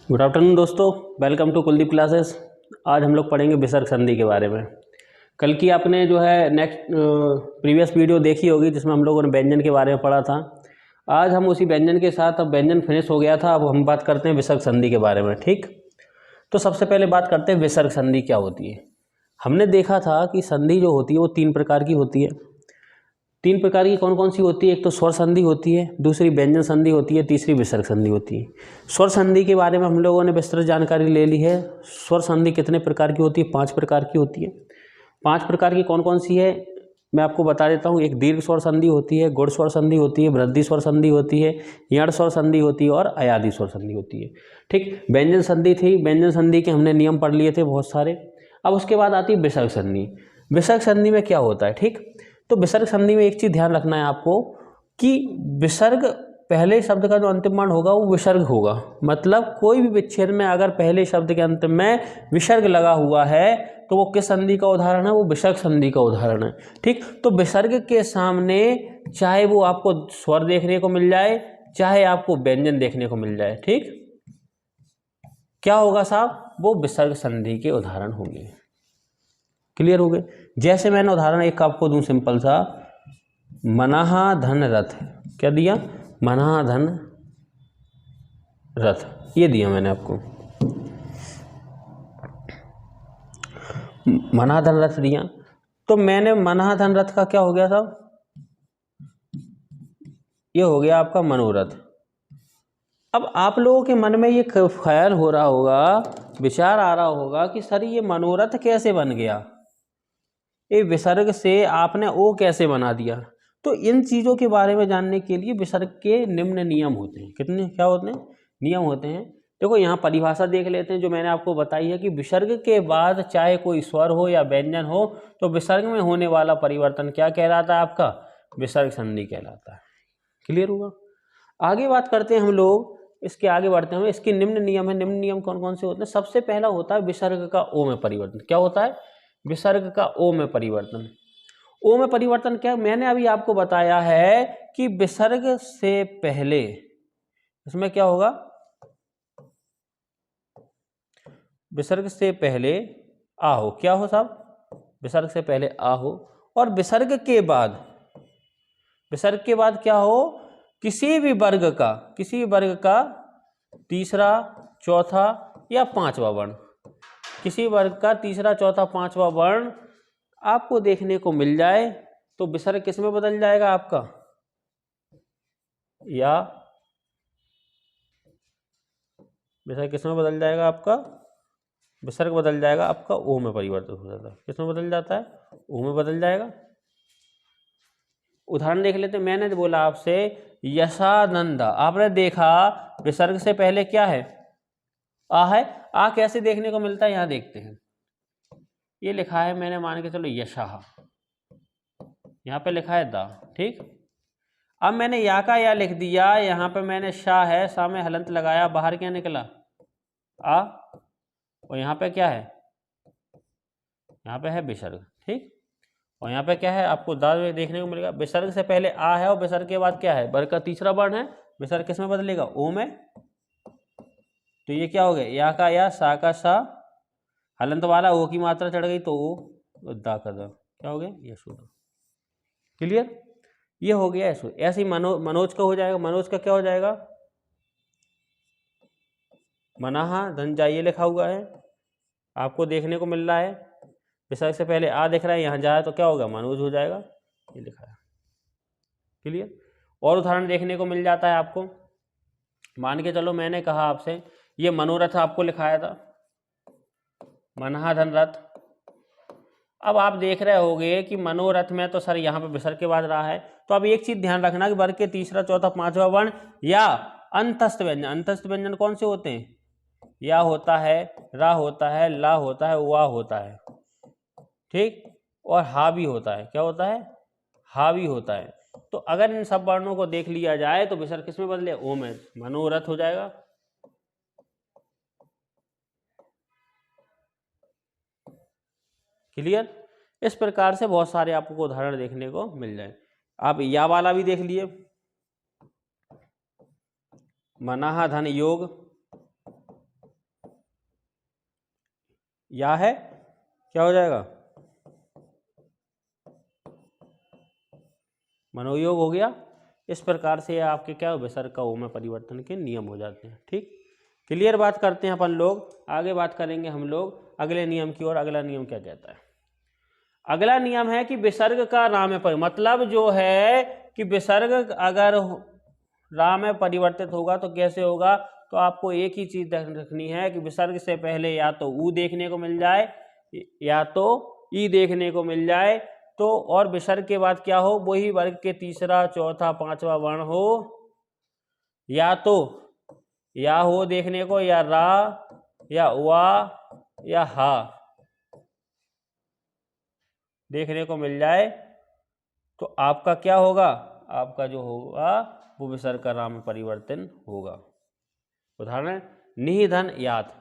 Good afternoon दोस्तों, welcome to Kuldeep classes. आज हम लोग पढ़ेंगे विसर्ग संधि के बारे में। कल की आपने जो है नेक्स्ट प्रीवियस वीडियो देखी होगी जिसमें हम लोगों ने व्यंजन के बारे में पढ़ा था। आज हम उसी व्यंजन के साथ, अब व्यंजन फिनिश हो गया था, अब हम बात करते हैं विसर्ग संधि के बारे में। ठीक, तो सबसे पहले बात करते हैं विसर्ग संधि क्या होती है। हमने देखा था कि संधि जो होती है वो तीन प्रकार की होती है। तीन प्रकार की कौन कौन सी होती है? एक तो स्वर संधि होती है, दूसरी व्यंजन संधि होती है, तीसरी विसर्ग संधि होती है। स्वर संधि के बारे में हम लोगों ने विस्तृत जानकारी ले ली है। स्वर संधि कितने प्रकार की होती है? 5 प्रकार की होती है। 5 प्रकार की कौन कौन सी है मैं आपको बता देता हूँ। एक दीर्घ स्वर संधि होती है, गुण स्वर संधि होती है, वृद्धि स्वर संधि होती है, यण स्वर संधि होती है और अयादि स्वर संधि होती है। ठीक, व्यंजन संधि थी, व्यंजन संधि के हमने नियम पढ़ लिए थे बहुत सारे। अब उसके बाद आती है विसर्ग संधि। विसर्ग संधि में क्या होता है? ठीक, तो विसर्ग संधि में एक चीज़ ध्यान रखना है आपको कि विसर्ग, पहले शब्द का जो अंतिम वर्ण होगा वो विसर्ग होगा। मतलब कोई भी विच्छेद में अगर पहले शब्द के अंत में विसर्ग लगा हुआ है तो वो किस संधि का उदाहरण है? वो विसर्ग संधि का उदाहरण है। ठीक, तो विसर्ग के सामने चाहे वो आपको स्वर देखने को मिल जाए, चाहे आपको व्यंजन देखने को मिल जाए, ठीक, क्या होगा साहब? वो विसर्ग संधि के उदाहरण होंगे। क्लियर हो गए? जैसे मैंने उदाहरण एक आपको दूं सिंपल सा, मनाहा धन रथ। क्या दिया? मनाहा धन रथ, ये दिया मैंने आपको। मनाहा धन रथ दिया, तो मैंने मनाहा धन रथ का क्या हो गया साहब? ये हो गया आपका मनोरथ। अब आप लोगों के मन में ये ख्याल हो रहा होगा, विचार आ रहा होगा कि सर ये मनोरथ कैसे बन गया? ये विसर्ग से आपने ओ कैसे बना दिया? तो इन चीज़ों के बारे में जानने के लिए विसर्ग के निम्न नियम होते हैं। कितने क्या होते हैं? नियम होते हैं। देखो यहाँ परिभाषा देख लेते हैं जो मैंने आपको बताई है कि विसर्ग के बाद चाहे कोई स्वर हो या व्यंजन हो तो विसर्ग में होने वाला परिवर्तन क्या कहलाता है? आपका विसर्ग संधि कहलाता है। क्लियर हुआ? आगे बात करते हैं हम लोग, इसके आगे बढ़ते हैं। इसके निम्न नियम है। निम्न नियम कौन कौन से होते हैं? सबसे पहला होता है विसर्ग का ओ में परिवर्तन। क्या होता है? विसर्ग का ओ में परिवर्तन। ओ में परिवर्तन क्या? मैंने अभी आपको बताया है कि विसर्ग से पहले इसमें क्या होगा? विसर्ग से पहले आ हो। क्या हो साहब? विसर्ग से पहले आ हो। और विसर्ग के बाद, विसर्ग के बाद क्या हो? किसी भी वर्ग का तीसरा, चौथा या पांचवा वर्ण, किसी वर्ग का तीसरा, चौथा, पांचवा वर्ण आपको देखने को मिल जाए तो विसर्ग किस में बदल जाएगा आपका? या विसर्ग किस में बदल जाएगा आपका? विसर्ग बदल जाएगा आपका ओ में परिवर्तित हो जाता है। किस में बदल जाता है? ओ में बदल जाएगा। उदाहरण देख लेते हैं। मैंने बोला आपसे यशानंदा, आपने देखा विसर्ग से पहले क्या है? आ है। आ कैसे देखने को मिलता है? यहां देखते हैं। ये लिखा है मैंने, मान के चलो यशाह, यहाँ पे लिखा है दा। ठीक, अब मैंने या का या लिख दिया, यहाँ पे मैंने शाह है, शाह में हलंत लगाया, बाहर क्या निकला? आ। और यहाँ पे क्या है? यहाँ पे है विसर्ग। ठीक, और यहाँ पे क्या है? आपको दा देखने को मिलेगा। विसर्ग से पहले आ है और विसर्ग के बाद क्या है? वर्ग का तीसरा वर्ण है। विसर्ग किस में बदलेगा? ओ में। तो ये क्या हो गया? या का या, सा का सा, हलंत वाला ओ की मात्रा चढ़ गई तो ओ, दा का दा, क्या हो गया? यशोदा। क्लियर? ये हो गया ऐसे। ऐसे ही मनोज का हो जाएगा। मनोज का क्या हो जाएगा? मनाहा धन जा, ये लिखा हुआ है, आपको देखने को मिल रहा है। विसर्ग से पहले आ दिख रहा है, यहाँ जाए तो क्या होगा? मनोज हो जाएगा। ये लिखा है। क्लियर? और उदाहरण देखने को मिल जाता है आपको। मान के चलो मैंने कहा आपसे ये मनोरथ आपको लिखाया था, मनाहा धन रथ। अब आप देख रहे होगे कि मनोरथ में तो सर यहाँ पे विसर्ग के बाद रहा है। तो अब एक चीज ध्यान रखना कि वर्ग के तीसरा, चौथा, पांचवा वर्ण या अंतस्थ व्यंजन। अंतस्थ व्यंजन कौन से होते हैं? या होता है, रा होता है, ला होता है, वा होता है। ठीक, और हा भी होता है। क्या होता है? हा भी होता है। तो अगर इन सब वर्णों को देख लिया जाए तो विसर्ग किस में बदले? ओ में। मनोरथ हो जाएगा। क्लियर? इस प्रकार से बहुत सारे आपको उदाहरण देखने को मिल जाए। आप या वाला भी देख लिए, मनाहा धन योग, या है, क्या हो जाएगा, मनोयोग हो गया। इस प्रकार से आपके क्या विसर्ग का ओ में परिवर्तन के नियम हो जाते हैं। ठीक, क्लियर बात करते हैं अपन लोग। आगे बात करेंगे हम लोग अगले नियम की ओर। अगला नियम क्या कहता है? अगला नियम है कि विसर्ग का राम में मतलब जो है कि विसर्ग अगर राम में परिवर्तित होगा तो कैसे होगा, तो आपको एक ही चीज रखनी है कि विसर्ग से पहले या तो ऊ देखने को मिल जाए या तो ई देखने को मिल जाए, तो और विसर्ग के बाद क्या हो, वही वर्ग के तीसरा चौथा पांचवा वर्ण हो, या तो या हो देखने को, या रा या वा या हा देखने को मिल जाए, तो आपका क्या होगा, आपका जो होगा वो विसर्ग का राम में परिवर्तन होगा। उदाहरण निधन यात,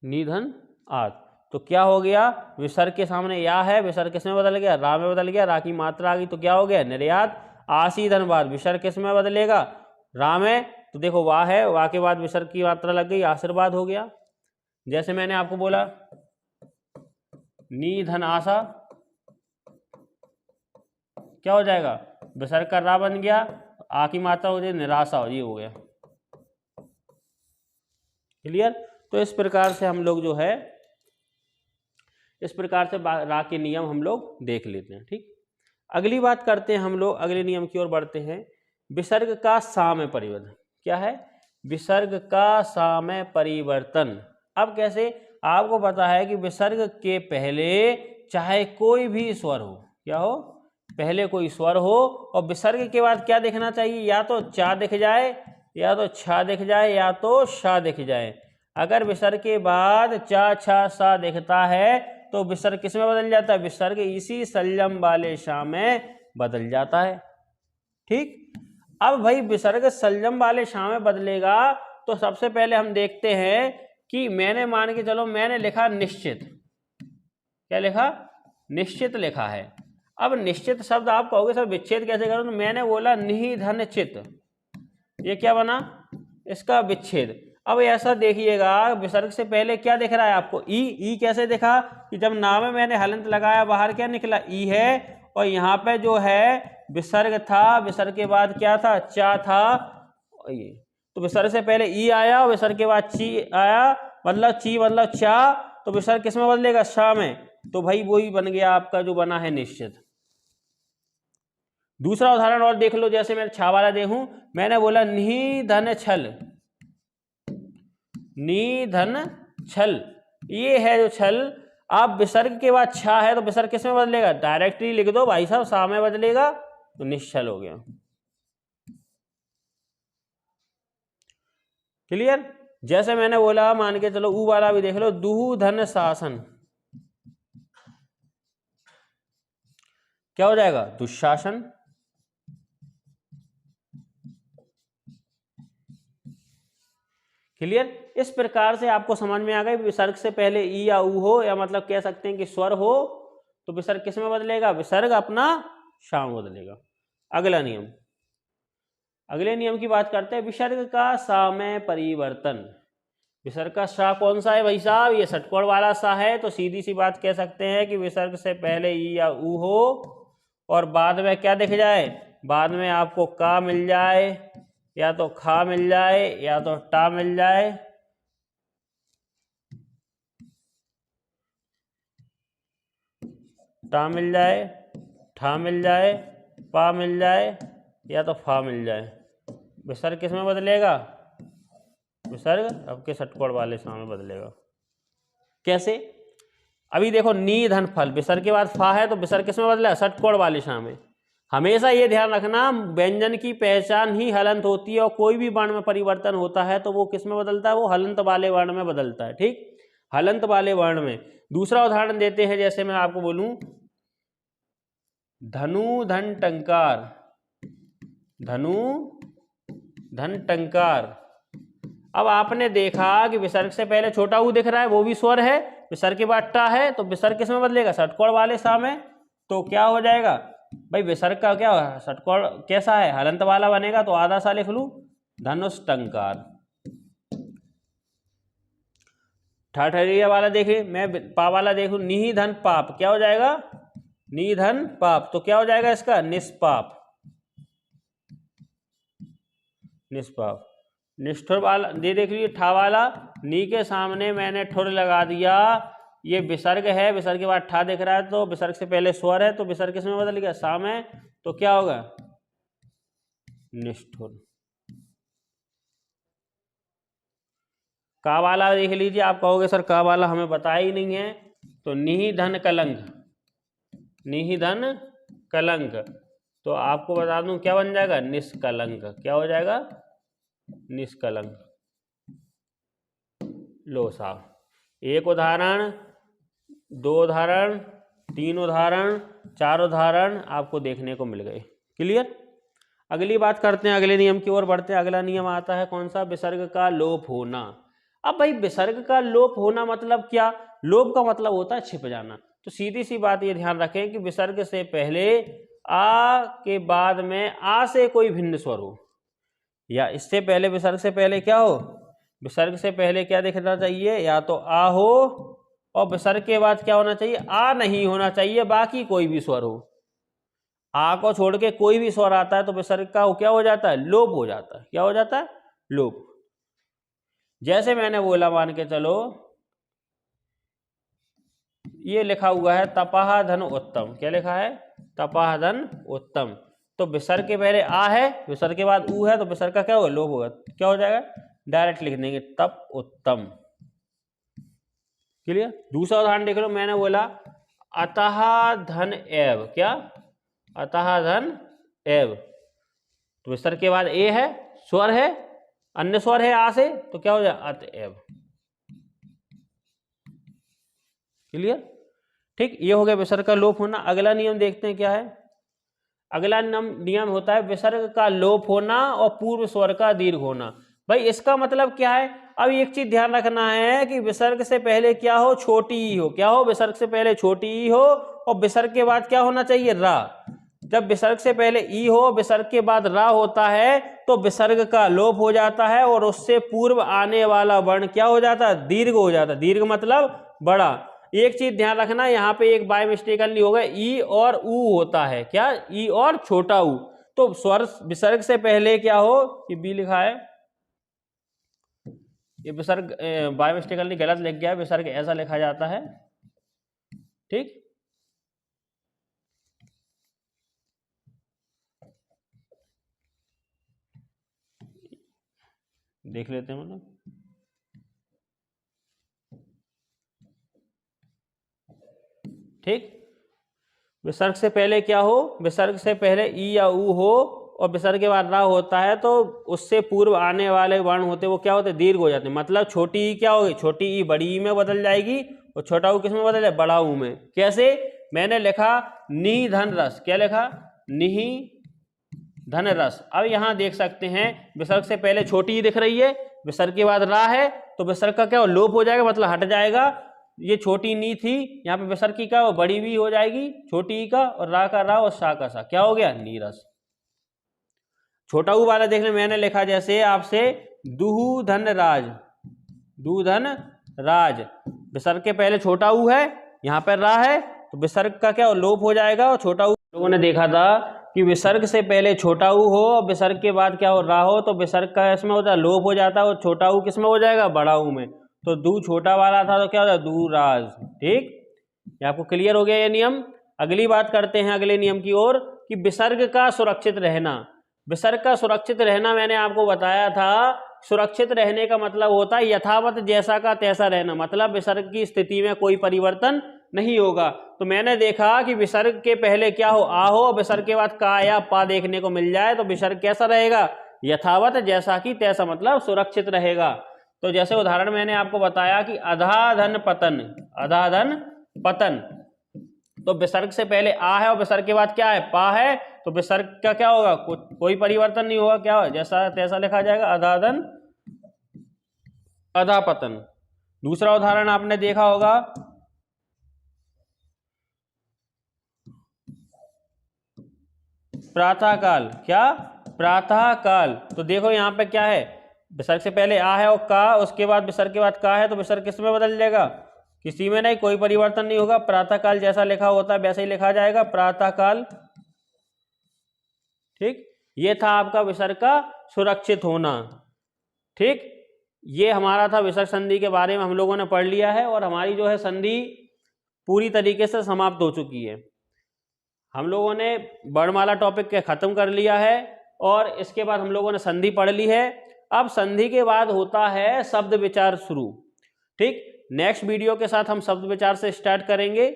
निधन आत, तो क्या हो गया, विसर्ग के सामने या है, विसर्ग किस में बदल गया, रा में बदल गया, रा की मात्रा आ गई तो क्या हो गया निर्यात। आसी धन बाद विसर्ग किस में बदलेगा, रा में, तो देखो वाह है, वाह के बाद विसर्ग की मात्रा लग गई, आशीर्वाद हो गया। जैसे मैंने आपको बोला निधन आशा, क्या हो जाएगा, विसर्ग का रा बन गया, आ की मात्रा हो जाए निराशा, हो ये हो गया। क्लियर। तो इस प्रकार से हम लोग जो है, इस प्रकार से रा के नियम हम लोग देख लेते हैं। ठीक, अगली बात करते हैं हम लोग, अगले नियम की ओर बढ़ते हैं। विसर्ग का सा में परिवर्तन। क्या है, विसर्ग का सा में परिवर्तन। अब कैसे, आपको पता है कि विसर्ग के पहले चाहे कोई भी स्वर हो, क्या हो, पहले कोई स्वर हो, और विसर्ग के बाद क्या दिखना चाहिए, या तो चा दिख जाए, या तो छा दिख जाए, या तो शा दिख जाए। अगर विसर्ग के बाद चा छा सा दिखता है तो विसर्ग किस में बदल जाता है, विसर्ग इसी संयम वाले शा में बदल जाता है। ठीक, अब भाई विसर्ग संयम वाले शा में बदलेगा तो सबसे पहले हम देखते हैं कि मैंने मान के चलो, मैंने लिखा निश्चित, क्या लिखा, निश्चित लिखा है। अब निश्चित शब्द आप कहोगे सर विच्छेद कैसे करूं, तो मैंने बोला निधन चित, ये क्या बना, इसका विच्छेद। अब ऐसा देखिएगा, विसर्ग से पहले क्या दिख रहा है आपको, ई, ई कैसे दिखा कि जब ना में मैंने हलंत लगाया बाहर क्या निकला, ई है, और यहाँ पे जो है विसर्ग था, विसर्ग के बाद क्या था, चा था, ये तो विसर्ग से पहले ई आया, विसर्ग के बाद ची आया, मतलब ची मतलब चा, तो विसर्ग किस में बदलेगा, शा में, तो भाई वही बन गया आपका जो बना है निश्चित। दूसरा उदाहरण और देख लो, जैसे मैं छा वाला देखूं, मैंने बोला निधन छल, निधन छल, ये है जो छल। आप विसर्ग के बाद छा है तो विसर्ग किस में बदलेगा, डायरेक्टली लिख दो भाई साहब, सा में बदलेगा तो निश्चल हो गया। क्लियर। जैसे मैंने बोला, मान के चलो ऊ वाला भी देख लो, दुधन शासन, क्या हो जाएगा, दुशासन। क्लियर। इस प्रकार से आपको समझ में आ गई, विसर्ग से पहले ई या ऊ हो, या मतलब कह सकते हैं कि स्वर हो, तो विसर्ग किस में बदलेगा, विसर्ग अपना शा में बदलेगा। अगला नियम, अगले नियम की बात करते हैं, विसर्ग का सा में परिवर्तन। विसर्ग का सा कौन सा है भाई साहब, ये षटकोण वाला सा है, तो सीधी सी बात कह सकते हैं कि विसर्ग से पहले ई या ऊ हो और बाद में क्या दिख जाए, बाद में आपको का मिल जाए, या तो खा मिल जाए, या तो टा मिल जाए, टा मिल जाए, ठा मिल जाए, पा मिल जाए, या तो फा मिल जाए। विसर्ग किस में बदलेगा, विसर्ग आपके षटकोण वाले सा में बदलेगा। कैसे, अभी देखो निधन फल, विसर्ग के बाद फा है तो विसर्ग किस में बदला, षटकोण वाले सा में। हमेशा ये ध्यान रखना, व्यंजन की पहचान ही हलंत होती है, और कोई भी वर्ण में परिवर्तन होता है तो वो किस में बदलता है, वो हलंत वाले वर्ण में बदलता है। ठीक, हलंत वाले वर्ण में। दूसरा उदाहरण देते हैं, जैसे मैं आपको बोलूं धनु धन टंकार, धनु धन टंकार। अब आपने देखा कि विसर्ग से पहले छोटा ऊ दिख रहा है, वो भी स्वर है, विसर्ग के बाद टा है, तो विसर्ग किस में बदलेगा, षटकोण वाले सा में। तो क्या हो जाएगा भाई, विसर्ग का क्या षटकोण कैसा है, हलंत वाला बनेगा, तो आधा सा लिख लूं, धनुष टंकार। ठाठरिया वाला देखिए, मैं पा वाला देखूं, नी धन पाप, क्या हो जाएगा? नी धन पाप, तो क्या हो जाएगा इसका? निष्पाप। निष्पाप। निष्ठुर वाला ये देख लीजिए, ठा वाला, नी के सामने मैंने ठुर लगा दिया, ये विसर्ग है, विसर्ग के बाद ठा दिख रहा है, तो विसर्ग से पहले स्वर है, तो विसर्ग किसमें बदल गया? सा में, तो क्या होगा? निष्ठुर। का वाला देख लीजिए, आप कहोगे सर का वाला हमें बताया ही नहीं है, तो निहि धन कलंक, निहि धन कलंक, तो आपको बता दूं क्या बन जाएगा? निष्कलंक। क्या हो जाएगा? निष्कलंक। लो साहब, एक उदाहरण, दो उदाहरण, तीन उदाहरण, चार उदाहरण आपको देखने को मिल गए। क्लियर? अगली बात करते हैं, अगले नियम की ओर बढ़ते हैं। अगला नियम आता है कौन सा? विसर्ग का लोप होना। अब भाई विसर्ग का लोप होना मतलब क्या? लोप का मतलब होता है छिप जाना। तो सीधी सी बात ये ध्यान रखें कि विसर्ग से पहले आ के बाद में आ से कोई भिन्न स्वर हो, या इससे पहले विसर्ग से पहले क्या हो? विसर्ग से पहले क्या दिखना चाहिए? या तो आ हो, और विसर्ग के बाद क्या होना चाहिए? आ नहीं होना चाहिए, बाकी कोई भी स्वर हो। आ को छोड़ के कोई भी स्वर आता है तो विसर्ग का क्या हो जाता है? लोप हो जाता है। क्या हो जाता है? लोप। जैसे मैंने बोला, मान के चलो ये लिखा हुआ है तपाह धन उत्तम। क्या लिखा है? तपाह धन उत्तम। तो विसर्ग के पहले आ है, विसर्ग के बाद ऊ है, तो विसर्ग का क्या होगा? लोप होगा। क्या हो जाएगा? डायरेक्ट लिख देंगे तप उत्तम। क्लियर? दूसरा उदाहरण देख लो, मैंने बोला अतः धन एव। क्या? अतः धन एव, तो विसर्ग के बाद ए है, स्वर है, अन्य स्वर है आ से, तो क्या हो जाए? अतएव। क्लियर? ठीक, ये हो गया विसर्ग का लोप होना। अगला नियम देखते हैं क्या है। अगला नियम होता है विसर्ग का लोप होना और पूर्व स्वर का दीर्घ होना। भाई इसका मतलब क्या है? अब एक चीज ध्यान रखना है कि विसर्ग से पहले क्या हो? छोटी ई हो। क्या हो? विसर्ग से पहले छोटी ई हो, और विसर्ग के बाद क्या होना चाहिए? रा। जब विसर्ग से पहले ई हो, विसर्ग के बाद रा होता है, तो विसर्ग का लोप हो जाता है, और उससे पूर्व आने वाला वर्ण क्या हो जाता है? दीर्घ हो जाता है। दीर्घ मतलब बड़ा। एक चीज ध्यान रखना, यहाँ पे एक बाय मिस्टेकनली होगा, ई और ऊ होता है। क्या? ई और छोटा ऊ। तो स्वर विसर्ग से पहले क्या हो? ये बी लिखा है, ये विसर्ग बाय मिस्टेकनली गलत लिख गया है, विसर्ग ऐसा लिखा जाता है। ठीक, देख लेते हैं मतलब। ठीक, विसर्ग से पहले क्या हो? विसर्ग से पहले ई या ऊ हो, और विसर्ग के बाद रा होता है, तो उससे पूर्व आने वाले वर्ण होते वो क्या होते? दीर्घ हो जाते हैं। मतलब छोटी ई क्या होगी? छोटी ई बड़ी ई में बदल जाएगी, और छोटा ऊ किस में बदल जाए? बड़ा ऊ में। कैसे? मैंने लिखा नि धन रस। क्या लिखा? निहि धन रस। अब यहां देख सकते हैं विसर्ग से पहले छोटी ई दिख रही है, विसर्ग के बाद रा है, तो विसर्ग का क्या हो? लोप हो जाएगा, मतलब हट जाएगा। ये छोटी नी थी, यहाँ पे विसर्ग की क्या हो? बड़ी भी हो जाएगी, छोटी ई का, और रा का रा और सा का सा। क्या हो गया? नीरस। छोटा ऊ वाला देख ले, मैंने लिखा जैसे आपसे दुहु धन राज, दू धन राज, विसर्ग के पहले छोटा ऊ है, यहाँ पर रा है, तो विसर्ग का क्या हो? लोप हो जाएगा, और छोटा ऊ लोगों ने देखा था कि विसर्ग से पहले छोटा ऊ हो और विसर्ग के बाद क्या हो? रा हो, तो विसर्ग का इसमें होता है लोप हो जाता है, और छोटा ऊ किसमें हो जाएगा? बड़ा ऊ में। तो दू छोटा वाला था, तो क्या होता है? दूराज। ठीक, ये आपको क्लियर हो गया ये नियम। अगली बात करते हैं अगले नियम की ओर, कि विसर्ग का सुरक्षित रहना। विसर्ग का सुरक्षित रहना मैंने आपको बताया था, सुरक्षित रहने का मतलब होता है यथावत जैसा का तैसा रहना, मतलब विसर्ग की स्थिति में कोई परिवर्तन नहीं होगा। तो मैंने देखा कि विसर्ग के पहले क्या हो? आ हो, विसर्ग के बाद का या पा देखने को मिल जाए, तो विसर्ग कैसा रहेगा? यथावत जैसा की तैसा, मतलब सुरक्षित रहेगा। तो जैसे उदाहरण मैंने आपको बताया कि अधाधन पतन, अधाधन पतन, तो विसर्ग से पहले आ है और विसर्ग के बाद क्या है? पा है, तो विसर्ग का क्या होगा? कोई परिवर्तन नहीं होगा। क्या हो? जैसा तैसा लिखा जाएगा, अधाधन अधापतन। दूसरा उदाहरण आपने देखा होगा, प्रातः काल। क्या? प्रातः काल, तो देखो यहां पे क्या है? विसर्ग से पहले आ है और का, उसके बाद विसर्ग के बाद का है, तो विसर्ग किस में बदल जाएगा? किसी में नहीं, कोई परिवर्तन नहीं होगा। प्रातःकाल जैसा लिखा होता है वैसे ही लिखा जाएगा, प्रातःकाल। ठीक, ये था आपका विसर्ग का सुरक्षित होना। ठीक, ये हमारा था विसर्ग संधि के बारे में हम लोगों ने पढ़ लिया है और हमारी जो है संधि पूरी तरीके से समाप्त हो चुकी है। हम लोगों ने वर्णमाला टॉपिक के खत्म कर लिया है और इसके बाद हम लोगों ने संधि पढ़ ली है। अब संधि के बाद होता है शब्द विचार शुरू। ठीक, नेक्स्ट वीडियो के साथ हम शब्द विचार से स्टार्ट करेंगे।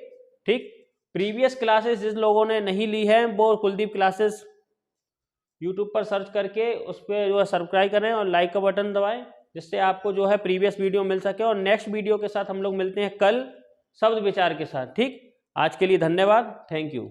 ठीक, प्रीवियस क्लासेस जिस लोगों ने नहीं ली है वो कुलदीप क्लासेस यूट्यूब पर सर्च करके उस पर जो है सब्सक्राइब करें और लाइक का बटन दबाएं, जिससे आपको जो है प्रीवियस वीडियो मिल सके। और नेक्स्ट वीडियो के साथ हम लोग मिलते हैं कल शब्द विचार के साथ। ठीक, आज के लिए धन्यवाद, थैंक यू।